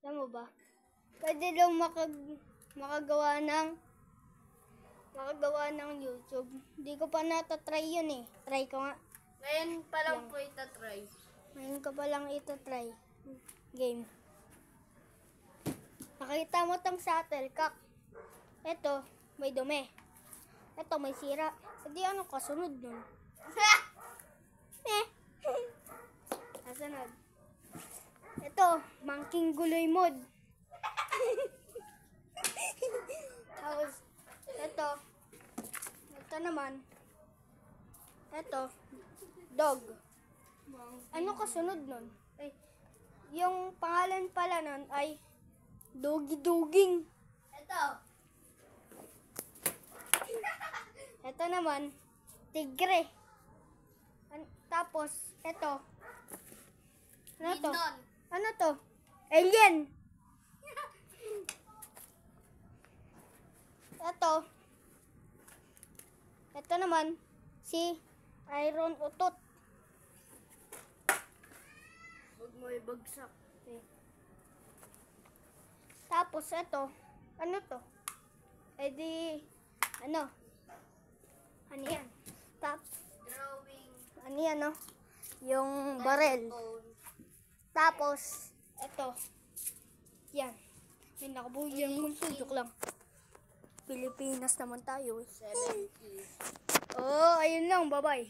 Alam mo ba? Pwede daw makagawa ng YouTube. Hindi ko pa natatry yun eh. Try ko nga. Ngayon pa lang po itatry. Ngayon ka pa lang ito-try. Game. Nakita mo tong shuttlecock. Ito, may dumi. Ito, may sira. Hindi ano kasunod nun? Kasunod. Ito, monkey guloy mode. Tapos, ito naman. Ito, dog. Ano kasunod nun? Ay, yung pangalan pala nun ay Doggy-doging. Ito naman, tigre. Tapos, ito. Ano to? Ano to? Alien. Ito naman, si Iron Utot. Huwag mo ibagsak. Okay. Tapos ito, ano to? Eh di, ano yan? Drawing. Ano yan, no? Yung barel. Tapos, ito. Yan. May nakabuhay yung joke lang. Pilipinas naman tayo. 70. Oh, ayun lang. Bye-bye.